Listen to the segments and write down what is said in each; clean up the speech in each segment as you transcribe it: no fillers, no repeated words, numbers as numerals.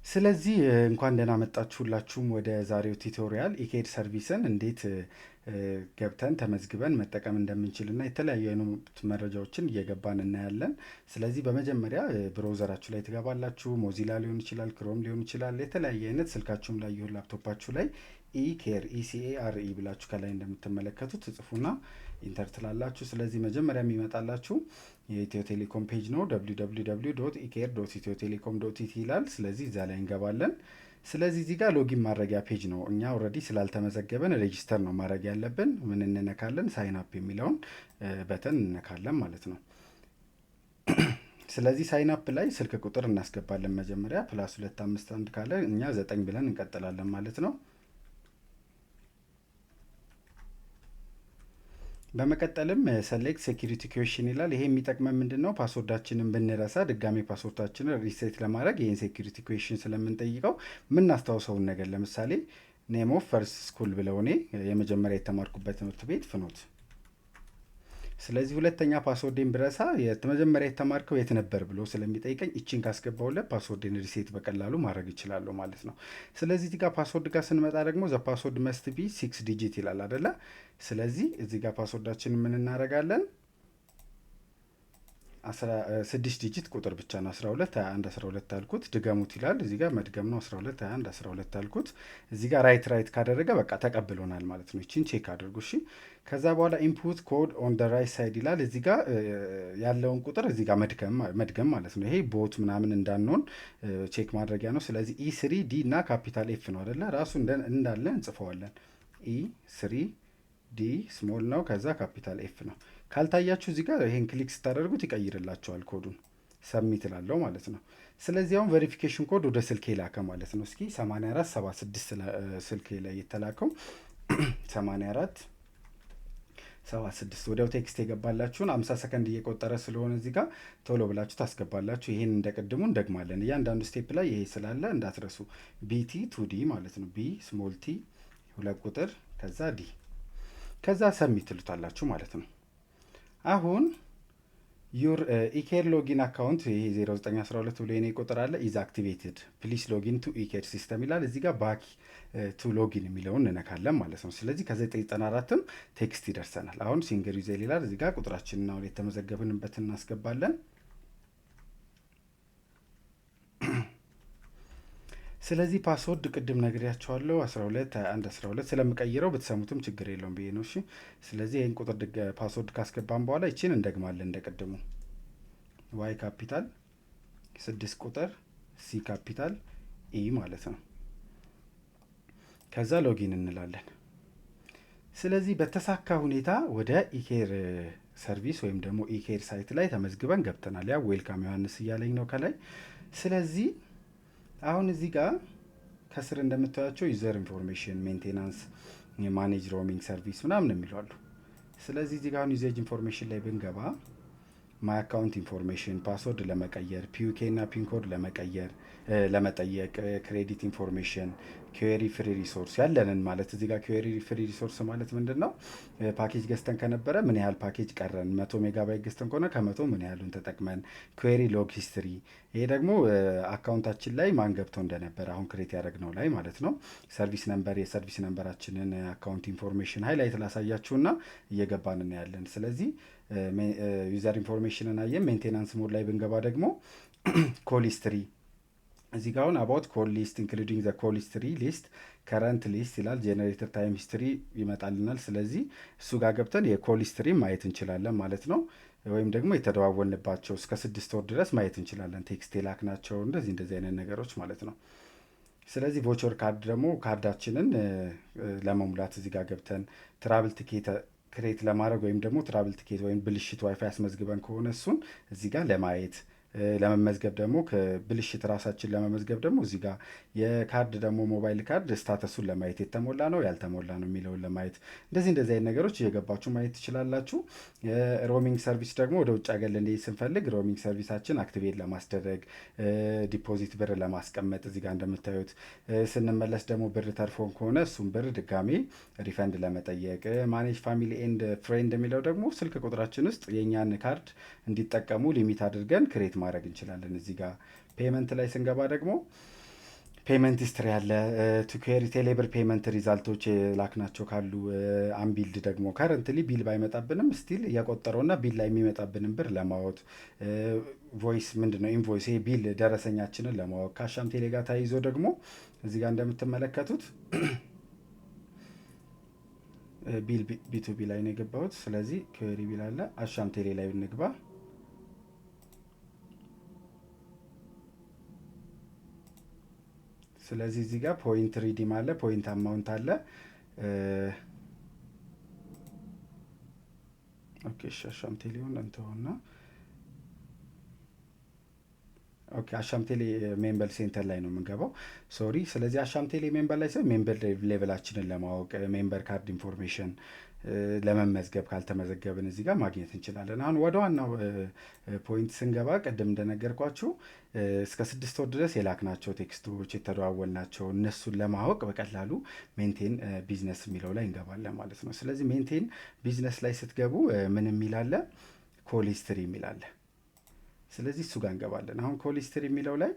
ስለዚህ እንኳን ደህና መጣችሁ ሁላችሁም ወደ ዛሬው ቱቶሪያል ኢኬድ ሰርቪስን እንዴት ገብተን ተመዝግበን መጠቀም እንደምንችልና የተለያዩ አይነት መረጃዎችን እየገባን እናያለን። ስለዚህ በመጀመሪያ ብሮዘራችሁ ላይ ትገባላችሁ። ሞዚላ ሊሆን ይችላል፣ ክሮም ሊሆን ይችላል፣ የተለያየ አይነት ስልካችሁም ላይ ይሁን ላፕቶፓችሁ ላይ ኢኬር ኢሲኤአርኢ ብላችሁ ከላይ እንደምትመለከቱት ትጽፉና ኢንተር ትላላችሁ። ስለዚህ መጀመሪያ የሚመጣላችሁ የኢትዮ ቴሌኮም ፔጅ ነው። ኢኬር ኢትዮ ቴሌኮም ኢቲ ይላል። ስለዚህ እዛ ላይ እንገባለን። ስለዚህ እዚህ ጋር ሎጊን ማድረጊያ ፔጅ ነው። እኛ ኦልሬዲ ስላልተመዘገበን ሬጂስተር ነው ማድረግ ያለብን። ምን እንነካለን? ሳይን አፕ የሚለውን በተን እንነካለን ማለት ነው። ስለዚህ ሳይን አፕ ላይ ስልክ ቁጥር እናስገባለን። መጀመሪያ +251 ካለ እኛ 9 ብለን እንቀጥላለን ማለት ነው። በመቀጠልም ሰሌክት ሴኪሪቲ ኩዌሽን ይላል። ይሄ የሚጠቅመን ምንድን ነው? ፓስወርዳችንን ብንረሳ ድጋሚ ፓስወርዳችንን ሪሴት ለማድረግ ይህን ሴኪሪቲ ኩዌሽን ስለምንጠይቀው የምናስታውሰውን ነገር ለምሳሌ ኔም ኦፍ ፈርስት ስኩል ብለው እኔ የመጀመሪያ የተማርኩበት ትምህርት ቤት ፍኖት። ስለዚህ ሁለተኛ ፓስወርዴን ብረሳ መጀመሪያ የተማርከው የት ነበር ብሎ ስለሚጠይቀኝ እቺን ካስገባውለት ፓስወርዴን ሪሴት በቀላሉ ማድረግ ይችላሉ ማለት ነው። ስለዚህ እዚህ ጋር ፓስወርድ ጋር ስንመጣ ደግሞ ዘ ፓስወርድ መስት ቢ 6 ዲጂት ይላል አደለ? ስለዚህ እዚህ ጋር ፓስወርዳችንን ምን እናደርጋለን? 6 ዲጂት ቁጥር ብቻ ነው። 12 21 12 አልኩት። ድገሙት ይላል። እዚህ ጋር መድገም ነው። 12 21 12 አልኩት። እዚህ ጋር ራይት ካደረገ በቃ ተቀብሎናል ማለት ነው። ይቺን ቼክ አድርጉ እሺ። ከዛ በኋላ ኢንፑት ኮድ ኦን ደ ራይት ሳይድ ይላል። እዚህ ጋር ያለውን ቁጥር እዚህ ጋር መድገም ማለት ነው። ይሄ ቦት ምናምን እንዳንሆን ቼክ ማድረጊያ ነው። ስለዚህ ኢ3 ዲ እና ካፒታል ኤፍ ነው አይደለ? ራሱ እንዳለ እንጽፈዋለን። ኢ3 ዲ ስሞል ነው፣ ከዛ ካፒታል ኤፍ ነው። ካልታያችሁ እዚህ ጋር ይሄን ክሊክ ስታደርጉት ይቀይርላቸዋል ኮዱን። ሰሚት ላለው ማለት ነው። ስለዚህ አሁን ቬሪፊኬሽን ኮድ ወደ ስልኬ ላከ ማለት ነው። እስኪ 8476 ስልኬ ላይ የተላከው 8476 ወዲያው ቴክስት የገባላችሁን 50 ሰከንድ እየቆጠረ ስለሆነ እዚህ ጋር ቶሎ ብላችሁ ታስገባላችሁ። ይሄን እንደቅድሙ እንደግማለን። እያንዳንዱ ስቴፕ ላይ ይሄ ስላለ እንዳትረሱ። ቢቲ ቱ ዲ ማለት ነው። ቢ ስሞል ቲ 2 ቁጥር ከዛ ዲ ከዛ ሰሚት ትሉታላችሁ ማለት ነው። አሁን ዩር ኢኬር ሎጊን አካውንት ይሄ 0912 ብሎ የኔ ቁጥር አለ ኢዝ አክቲቬትድ ፕሊስ ሎጊን ቱ ኢኬር ሲስተም ይላል። እዚህ ጋር ባክ ቱ ሎጊን የሚለውን እንነካለን ማለት ነው። ስለዚህ ከ994ም ቴክስት ይደርሰናል። አሁን ሲንገር ዩዘር ይላል። እዚህ ጋር ቁጥራችንን አሁን የተመዘገብንበትን እናስገባለን። ስለዚህ ፓስወርድ ቅድም ነግሬያቸዋለሁ 12 21 12 ስለምቀይረው ብትሰሙትም ችግር የለውም ብዬ ነው። እሺ ስለዚህ ይህን ቁጥር ፓስወርድ ካስገባን በኋላ ይችን እንደግማለን እንደቅድሙ። ዋይ ካፒታል 6 ቁጥር ሲ ካፒታል ኢ ማለት ነው። ከዛ ሎጊን እንላለን። ስለዚህ በተሳካ ሁኔታ ወደ ኢኬር ሰርቪስ ወይም ደግሞ ኢኬር ሳይት ላይ ተመዝግበን ገብተናል። ያ ዌልካም ዮሐንስ እያለኝ ነው ከላይ። ስለዚህ አሁን እዚህ ጋር ከስር እንደምታያቸው ዩዘር ኢንፎርሜሽን፣ ሜንቴናንስ፣ የማኔጅ ሮሚንግ ሰርቪስ ምናምን የሚሏሉ። ስለዚህ እዚህ ጋር አሁን ዩዜጅ ኢንፎርሜሽን ላይ ብንገባ ማይ አካውንት ኢንፎርሜሽን፣ ፓስወርድ ለመቀየር፣ ፒዩኬ እና ፒንኮድ ለመቀየር ለመጠየቅ፣ ክሬዲት ኢንፎርሜሽን፣ ኩዌሪ ፍሪ ሪሶርስ ያለንን ማለት እዚህ ጋር ኩዌሪ ፍሪ ሪሶርስ ማለት ምንድን ነው? ፓኬጅ ገዝተን ከነበረ ምን ያህል ፓኬጅ ቀረን፣ 100 ሜጋባይት ገዝተን ከሆነ ከ100 ምን ያህሉን ተጠቅመን፣ ኩዌሪ ሎግ ሂስትሪ፣ ይሄ ደግሞ አካውንታችን ላይ ማን ገብቶ እንደነበረ አሁን ክሬት ያደረግነው ላይ ማለት ነው። ሰርቪስ ነምበር፣ የሰርቪስ ነምበራችንን አካውንት ኢንፎርሜሽን ሃይላይት ላሳያችሁና እየገባን እናያለን። ስለዚህ ዩዘር ኢንፎርሜሽንን አየን። ሜንቴናንስ ሞድ ላይ ብንገባ ደግሞ ኮል ሂስትሪ እዚህ ጋር አሁን አባውት ኮል ሊስት ኢንክሉዲንግ ዘ ኮል ሂስትሪ ሊስት ከረንት ሊስት ይላል። ጄኔሬተር ታይም ሂስትሪ ይመጣልናል። ስለዚህ እሱ ጋር ገብተን የኮል ሂስትሪ ማየት እንችላለን ማለት ነው። ወይም ደግሞ የተደዋወልንባቸው እስከ 6 ወር ድረስ ማየት እንችላለን። ቴክስት የላክናቸው እንደዚህ አይነት ነገሮች ማለት ነው። ስለዚህ ቮቸር ካርድ ደግሞ ካርዳችንን ለመሙላት እዚህ ጋር ገብተን ትራቭል ቲኬት ክሬት ለማድረግ ወይም ደግሞ ትራቭል ቲኬት ወይም ብልሽት ዋይፋይ ያስመዝግበን ከሆነ እሱን እዚህ ጋር ለማየት ለመመዝገብ ደግሞ ብልሽት ራሳችን ለመመዝገብ ደግሞ እዚህ ጋር የካርድ ደግሞ ሞባይል ካርድ ስታተሱን ለማየት የተሞላ ነው ያልተሞላ ነው የሚለውን ለማየት እንደዚህ አይነት ነገሮች እየገባችሁ ማየት ትችላላችሁ። ሮሚንግ ሰርቪስ ደግሞ ወደ ውጭ ሀገር ልንሄድ ስንፈልግ ሮሚንግ ሰርቪሳችን አክቲቬት ለማስደረግ ዲፖዚት ብር ለማስቀመጥ እዚህ ጋር እንደምታዩት፣ ስንመለስ ደግሞ ብር ተርፎን ከሆነ እሱም ብር ድጋሜ ሪፈንድ ለመጠየቅ፣ ማኔጅ ፋሚሊ ኤንድ ፍሬንድ የሚለው ደግሞ ስልክ ቁጥራችን ውስጥ የእኛን ካርድ እንዲጠቀሙ ሊሚት አድርገን ክሬት ማድረግ እንችላለን። እዚህ ጋር ፔመንት ላይ ስንገባ ደግሞ ፔመንት ሂስትሪ አለ። ቱኬሪ ቴሌብር ፔመንት ሪዛልቶች የላክናቸው ካሉ አንቢልድ ደግሞ ከረንትሊ ቢል ባይመጣብንም ስቲል እያቆጠረውና ቢል ላይ የሚመጣብንን ብር ለማወቅ ቮይስ ምንድን ነው ኢንቮይስ ይሄ ቢል ደረሰኛችንን ለማወቅ ከአሻም ቴሌ ጋር ተያይዞ ደግሞ እዚህ ጋር እንደምትመለከቱት ቢል ቢቱቢ ላይ ነው የገባሁት። ስለዚህ ኩዌሪ ቢል አለ። አሻም ቴሌ ላይ እንግባ። ስለዚህ እዚህ ጋር ፖይንት ሪዲም አለ፣ ፖይንት አማውንት አለ። ኦኬ አሻም ቴሌውን እንተውና ኦኬ አሻም ቴሌ ሜምበር ሴንተር ላይ ነው የምንገባው። ሶሪ። ስለዚህ አሻም ቴሌ ሜምበር ላይ ሳይሆን ሜምበር ሌቭላችንን ለማወቅ ሜምበር ካርድ ኢንፎርሜሽን ለመመዝገብ ካልተመዘገብን እዚህ ጋር ማግኘት እንችላለን። አሁን ወደ ዋናው ፖይንት ስንገባ ቅድም እንደነገርኳችሁ እስከ 6 ወር ድረስ የላክናቸው ቴክስቶች የተደዋወልናቸው እነሱን ለማወቅ በቀላሉ ሜንቴን ቢዝነስ የሚለው ላይ እንገባለን ማለት ነው። ስለዚህ ሜንቴን ቢዝነስ ላይ ስትገቡ ምን የሚል አለ? ኮል ሂስትሪ የሚል አለ። ስለዚህ እሱ ጋር እንገባለን። አሁን ኮል ሂስትሪ የሚለው ላይ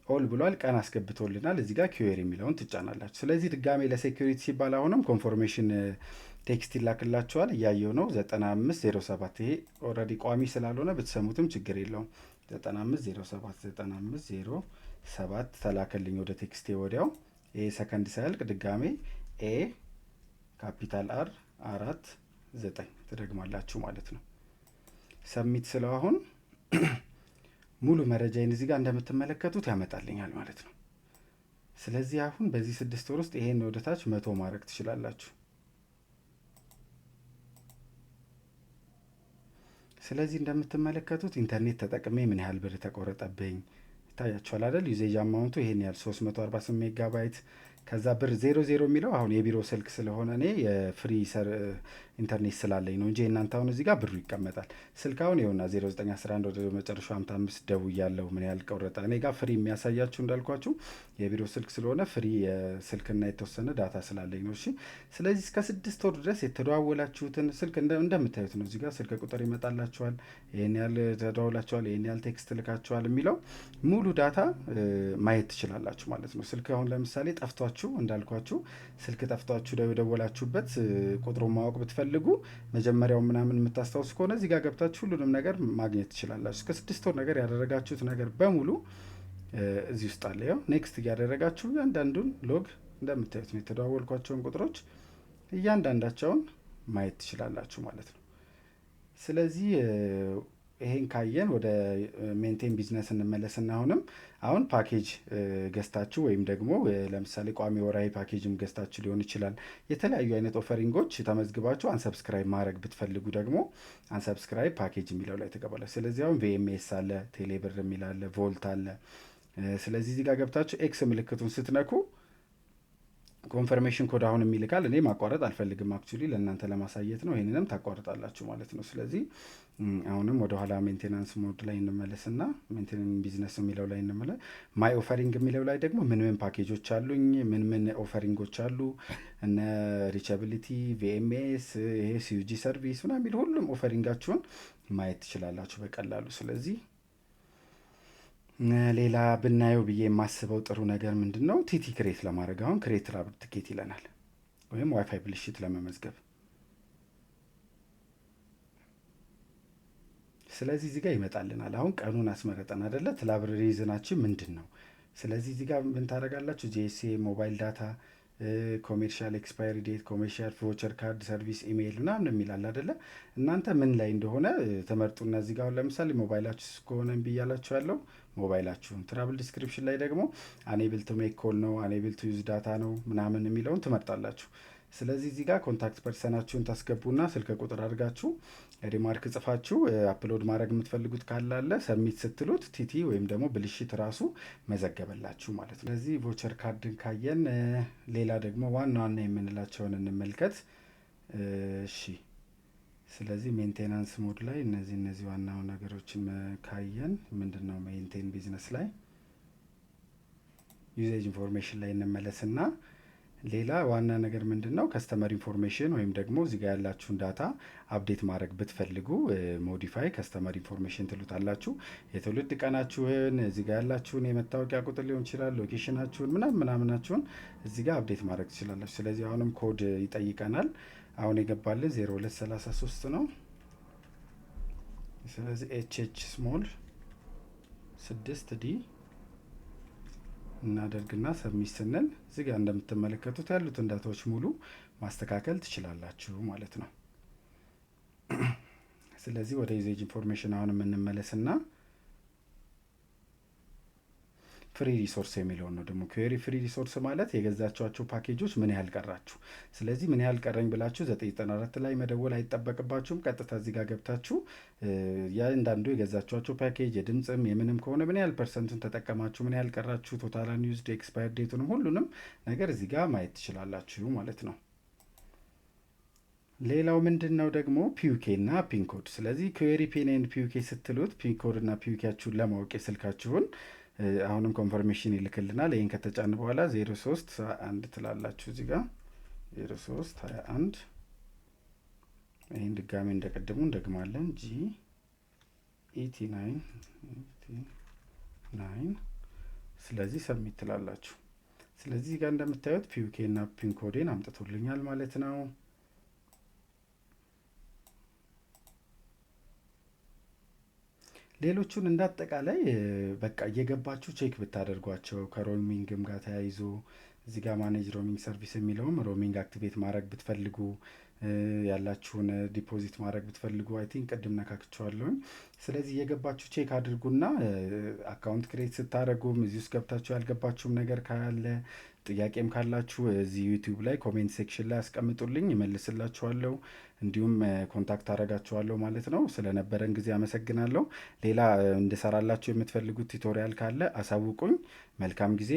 ኦል ብሏል፣ ቀን አስገብቶልናል። እዚህ ጋር ኪዌሪ የሚለውን ትጫናላችሁ። ስለዚህ ድጋሜ ለሴኩሪቲ ሲባል አሁንም ኮንፎርሜሽን ቴክስት ይላክላችኋል። እያየው ነው 9507 ይሄ ኦልሬዲ ቋሚ ስላልሆነ ብትሰሙትም ችግር የለውም። 9507 ተላከልኝ ወደ ቴክስቴ ወዲያው። ይሄ ሰከንድ ሳያልቅ ድጋሜ ኤ ካፒታል አር 49 ትደግማላችሁ ማለት ነው። ሰሚት ስለው አሁን ሙሉ መረጃዬን እዚህ ጋር እንደምትመለከቱት ያመጣልኛል ማለት ነው። ስለዚህ አሁን በዚህ 6 ወር ውስጥ ይሄን ወደታች 100 ማድረግ ትችላላችሁ። ስለዚህ እንደምትመለከቱት ኢንተርኔት ተጠቅሜ ምን ያህል ብር ተቆረጠብኝ ይታያችኋል አይደል? ዩዜጅ አማውንቱ ይሄን ያህል 348 ሜጋባይት። ከዛ ብር 00 የሚለው አሁን የቢሮ ስልክ ስለሆነ እኔ የፍሪ ኢንተርኔት ስላለኝ ነው እንጂ እናንተ አሁን እዚህ ጋር ብሩ ይቀመጣል። ስልክ አሁን ይኸውና 0911 ወደ መጨረሻው 55 ደውያለሁ ምን ያህል ቆረጠ። እኔ ጋር ፍሪ የሚያሳያችሁ እንዳልኳችሁ የቢሮ ስልክ ስለሆነ ፍሪ የስልክና የተወሰነ ዳታ ስላለኝ ነው። እሺ ስለዚህ እስከ 6 ወር ድረስ የተደዋወላችሁትን ስልክ እንደምታዩት ነው። እዚህ ጋር ስልክ ቁጥር ይመጣላችኋል። ይሄን ያህል ተደዋውላችኋል፣ ይሄን ያህል ቴክስት ልካችኋል የሚለው ሙሉ ዳታ ማየት ትችላላችሁ ማለት ነው። ስልክ አሁን ለምሳሌ ጠፍቷችሁ እንዳልኳችሁ ስልክ ጠፍቷችሁ ደወላችሁበት ቁጥሩን ማወቅ ብትፈልጉ መጀመሪያው ምናምን የምታስታውሱ ከሆነ እዚህ ጋር ገብታችሁ ሁሉንም ነገር ማግኘት ትችላላችሁ። እስከ 6 ወር ነገር ያደረጋችሁት ነገር በሙሉ እዚህ ውስጥ አለ። ያው ኔክስት እያደረጋችሁ እያንዳንዱን ሎግ እንደምታዩት ነው። የተደዋወልኳቸውን ቁጥሮች እያንዳንዳቸውን ማየት ትችላላችሁ ማለት ነው። ስለዚህ ይሄን ካየን ወደ ሜንቴን ቢዝነስ እንመለስና አሁን ፓኬጅ ገዝታችሁ ወይም ደግሞ ለምሳሌ ቋሚ ወራዊ ፓኬጅም ገዝታችሁ ሊሆን ይችላል። የተለያዩ አይነት ኦፈሪንጎች ተመዝግባችሁ አንሰብስክራይብ ማድረግ ብትፈልጉ ደግሞ አንሰብስክራይብ ፓኬጅ የሚለው ላይ ተቀበላችሁ። ስለዚህ አሁን ቪኤምኤስ አለ፣ ቴሌብር የሚል አለ፣ ቮልት አለ። ስለዚህ እዚህ ጋር ገብታችሁ ኤክስ ምልክቱን ስትነኩ ኮንፈርሜሽን ኮድ አሁን የሚልካል። እኔ ማቋረጥ አልፈልግም፣ አክቹሊ ለእናንተ ለማሳየት ነው። ይህንንም ታቋርጣላችሁ ማለት ነው። ስለዚህ አሁንም ወደኋላ ሜንቴናንስ ሞድ ላይ እንመለስና ሜንቴናንስ ቢዝነስ የሚለው ላይ እንመለስ። ማይ ኦፈሪንግ የሚለው ላይ ደግሞ ምን ምን ፓኬጆች አሉኝ፣ ምን ኦፈሪንጎች አሉ፣ እነ ሪቻቢሊቲ፣ ቪኤምኤስ፣ ይሄ ሲዩጂ ሰርቪስ ምናምን የሚል ሁሉም ኦፈሪንጋችሁን ማየት ትችላላችሁ በቀላሉ። ስለዚህ ሌላ ብናየው ብዬ የማስበው ጥሩ ነገር ምንድን ነው? ቲቲ ክሬት ለማድረግ አሁን ክሬት ራብር ትኬት ይለናል፣ ወይም ዋይፋይ ብልሽት ለመመዝገብ። ስለዚህ እዚህ ጋር ይመጣልናል። አሁን ቀኑን አስመረጠን አደለ? ትላብር ሪዝናችን ምንድን ነው? ስለዚህ እዚህ ጋር ምን ታደርጋላችሁ? ጂኤስኤ፣ ሞባይል ዳታ፣ ኮሜርሻል ኤክስፓየሪ ዴት፣ ኮሜርሻል ቮቸር ካርድ ሰርቪስ፣ ኢሜይል ምናምን የሚላል አደለ? እናንተ ምን ላይ እንደሆነ ተመርጡና እዚህ ጋር አሁን ለምሳሌ ሞባይላችሁ ከሆነ እምቢ እያላችሁ ያለው ሞባይላችሁን፣ ትራቭል ዲስክሪፕሽን ላይ ደግሞ አኔብል ቱ ሜክ ኮል ነው፣ አኔብል ቱ ዩዝ ዳታ ነው ምናምን የሚለውን ትመርጣላችሁ። ስለዚህ እዚህ ጋር ኮንታክት ፐርሰናችሁን ታስገቡና ስልክ ቁጥር አድርጋችሁ ሪማርክ ጽፋችሁ አፕሎድ ማድረግ የምትፈልጉት ካላለ ሰሚት ስትሉት ቲቲ ወይም ደግሞ ብልሽት ራሱ መዘገበላችሁ ማለት ነው። ስለዚህ ቮቸር ካርድን ካየን ሌላ ደግሞ ዋና ዋና የምንላቸውን እንመልከት። እሺ ስለዚህ ሜንቴናንስ ሞድ ላይ እነዚህ ዋናው ነገሮችን ካየን ምንድን ነው ሜንቴን ቢዝነስ ላይ ዩዜጅ ኢንፎርሜሽን ላይ እንመለስና ሌላ ዋና ነገር ምንድን ነው? ከስተመር ኢንፎርሜሽን ወይም ደግሞ እዚህ ጋር ያላችሁን ዳታ አፕዴት ማድረግ ብትፈልጉ ሞዲፋይ ከስተመር ኢንፎርሜሽን ትሉታላችሁ። የትውልድ ቀናችሁን እዚህ ጋር ያላችሁን የመታወቂያ ቁጥር ሊሆን ይችላል፣ ሎኬሽናችሁን ምናምናችሁን እዚህ ጋር አፕዴት ማድረግ ትችላላችሁ። ስለዚህ አሁንም ኮድ ይጠይቀናል። አሁን የገባልን 0233 ነው። ስለዚህ ኤችኤች ስሞል 6D እናደርግና ሰብሚት ስንል እዚህ ጋር እንደምትመለከቱት ያሉትን ዳታዎች ሙሉ ማስተካከል ትችላላችሁ ማለት ነው። ስለዚህ ወደ ዩዜጅ ኢንፎርሜሽን አሁን የምንመለስና ፍሪ ሪሶርስ የሚለውን ነው ደግሞ ኩዌሪ ፍሪ ሪሶርስ ማለት የገዛችኋቸው ፓኬጆች ምን ያህል ቀራችሁ። ስለዚህ ምን ያህል ቀረኝ ብላችሁ 994 ላይ መደወል አይጠበቅባችሁም። ቀጥታ እዚህ ጋር ገብታችሁ ያንዳንዱ የገዛችኋቸው ፓኬጅ የድምፅም የምንም ከሆነ ምን ያህል ፐርሰንቱን ተጠቀማችሁ፣ ምን ያህል ቀራችሁ፣ ቶታል አንዩዝድ ኤክስፓየር ዴቱንም ሁሉንም ነገር እዚህ ጋር ማየት ትችላላችሁ ማለት ነው። ሌላው ምንድን ነው ደግሞ ፒዩኬ እና ፒንኮድ። ስለዚህ ኩዌሪ ፒን ኤንድ ፒዩኬ ስትሉት ፒንኮድ እና ፒዩኬያችሁን ለማወቅ የስልካችሁን አሁንም ኮንፈርሜሽን ይልክልናል። ይህን ከተጫን በኋላ 0321 ትላላችሁ እዚህ ጋር 0321 ይህን ድጋሚ እንደቀድሙ እንደግማለን GET9 ስለዚህ ሰብሚት ትላላችሁ። ስለዚህ ጋር እንደምታዩት ፒዩኬ እና ፒንኮዴን አምጥቶልኛል ማለት ነው። ሌሎቹን እንዳጠቃላይ በቃ እየገባችሁ ቼክ ብታደርጓቸው ከሮሚንግም ጋር ተያይዞ እዚህ ጋር ማኔጅ ሮሚንግ ሰርቪስ የሚለውም ሮሚንግ አክቲቬት ማድረግ ብትፈልጉ ያላችሁን ዲፖዚት ማድረግ ብትፈልጉ አይ ቲንክ ቅድም ነካክቸዋለሁኝ። ስለዚህ እየገባችሁ ቼክ አድርጉና አካውንት ክሬት ስታደረጉም እዚህ ውስጥ ገብታችሁ ያልገባችሁም ነገር ካለ ጥያቄም ካላችሁ እዚህ ዩቲዩብ ላይ ኮሜንት ሴክሽን ላይ አስቀምጡልኝ፣ እመልስላችኋለሁ። እንዲሁም ኮንታክት አደርጋችኋለሁ ማለት ነው። ስለነበረን ጊዜ አመሰግናለሁ። ሌላ እንድሰራላችሁ የምትፈልጉት ቱቶሪያል ካለ አሳውቁኝ። መልካም ጊዜ።